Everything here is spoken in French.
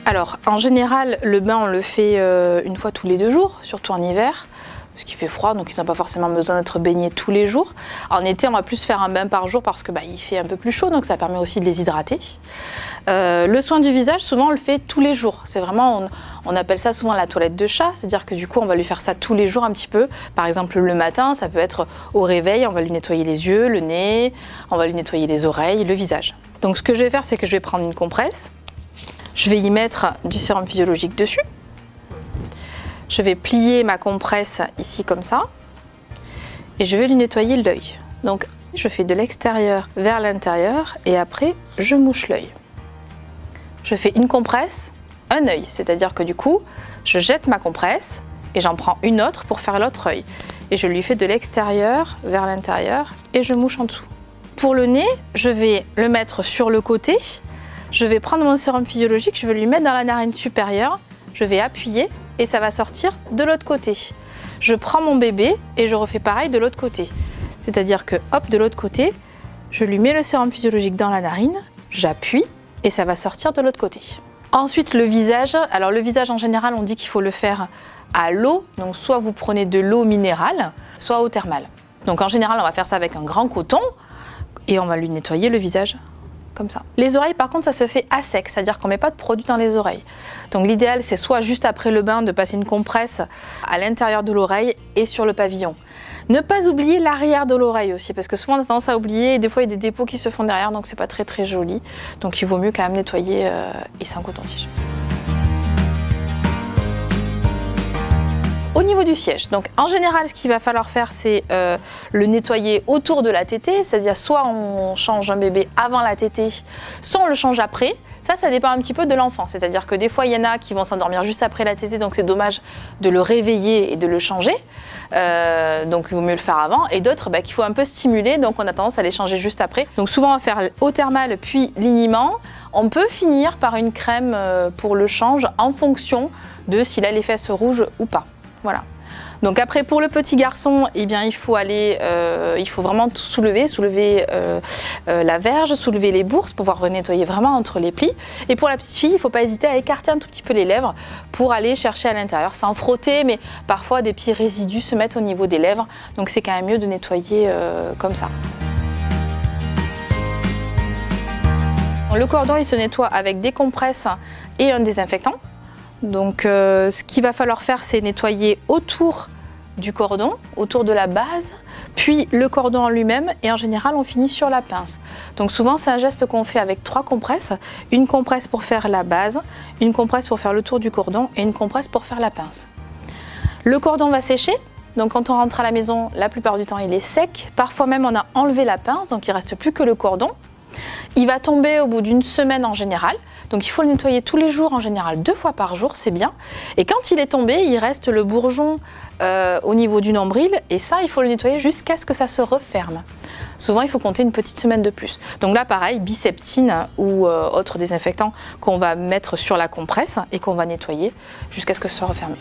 Alors, en général, le bain, on le fait une fois tous les 2 jours, surtout en hiver, parce qu'il fait froid, donc ils n'ont pas forcément besoin d'être baignés tous les jours. En été, on va plus faire un bain par jour parce que il fait un peu plus chaud, donc ça permet aussi de les hydrater. Le soin du visage, souvent, on le fait tous les jours. C'est vraiment, on appelle ça souvent la toilette de chat, c'est-à-dire que du coup, on va lui faire ça tous les jours un petit peu. Par exemple, le matin, ça peut être au réveil, on va lui nettoyer les yeux, le nez, on va lui nettoyer les oreilles, le visage. Donc, ce que je vais faire, c'est que je vais prendre une compresse. Je vais y mettre du sérum physiologique dessus. Je vais plier ma compresse ici comme ça. Et je vais lui nettoyer l'œil. Donc je fais de l'extérieur vers l'intérieur et après je mouche l'œil. Je fais une compresse, un œil. C'est-à-dire que du coup, je jette ma compresse et j'en prends une autre pour faire l'autre œil. Et je lui fais de l'extérieur vers l'intérieur et je mouche en dessous. Pour le nez, je vais le mettre sur le côté. Je vais prendre mon sérum physiologique, je vais lui mettre dans la narine supérieure, je vais appuyer et ça va sortir de l'autre côté. Je prends mon bébé et je refais pareil de l'autre côté. C'est-à-dire que, hop, de l'autre côté, je lui mets le sérum physiologique dans la narine, j'appuie et ça va sortir de l'autre côté. Ensuite, le visage. Alors le visage, en général, on dit qu'il faut le faire à l'eau. Donc soit vous prenez de l'eau minérale, soit eau thermale. Donc en général, on va faire ça avec un grand coton et on va lui nettoyer le visage. Comme ça. Les oreilles, par contre, ça se fait à sec, c'est-à-dire qu'on ne met pas de produit dans les oreilles. Donc l'idéal, c'est soit juste après le bain de passer une compresse à l'intérieur de l'oreille et sur le pavillon. Ne pas oublier l'arrière de l'oreille aussi, parce que souvent on a tendance à oublier et des fois il y a des dépôts qui se font derrière, donc c'est pas très très joli. Donc il vaut mieux quand même nettoyer et sans coton-tige. Au niveau du siège, donc en général ce qu'il va falloir faire c'est le nettoyer autour de la tétée, c'est-à-dire soit on change un bébé avant la tétée, soit on le change après. Ça dépend un petit peu de l'enfant, c'est-à-dire que des fois il y en a qui vont s'endormir juste après la tétée, donc c'est dommage de le réveiller et de le changer, donc il vaut mieux le faire avant, et d'autres qu'il faut un peu stimuler, donc on a tendance à les changer juste après. Donc souvent on va faire eau thermale puis liniment. On peut finir par une crème pour le change en fonction de s'il a les fesses rouges ou pas. Voilà. Donc après pour le petit garçon, eh bien, il faut vraiment tout soulever la verge, soulever les bourses pour pouvoir nettoyer vraiment entre les plis. Et pour la petite fille, il ne faut pas hésiter à écarter un tout petit peu les lèvres pour aller chercher à l'intérieur, sans frotter, mais parfois des petits résidus se mettent au niveau des lèvres, donc c'est quand même mieux de nettoyer comme ça. Le cordon, il se nettoie avec des compresses et un désinfectant. Donc ce qu'il va falloir faire, c'est nettoyer autour du cordon, autour de la base, puis le cordon en lui-même, et en général on finit sur la pince. Donc souvent c'est un geste qu'on fait avec 3 compresses, une compresse pour faire la base, une compresse pour faire le tour du cordon et une compresse pour faire la pince. Le cordon va sécher, donc quand on rentre à la maison, la plupart du temps il est sec, parfois même on a enlevé la pince, donc il ne reste plus que le cordon. Il va tomber au bout d'une semaine en général, donc il faut le nettoyer tous les jours, en général 2 fois par jour, c'est bien. Et quand il est tombé, il reste le bourgeon au niveau du nombril, et ça il faut le nettoyer jusqu'à ce que ça se referme. Souvent il faut compter une petite semaine de plus. Donc là pareil, Biseptine ou autre désinfectant qu'on va mettre sur la compresse et qu'on va nettoyer jusqu'à ce que ce soit refermé.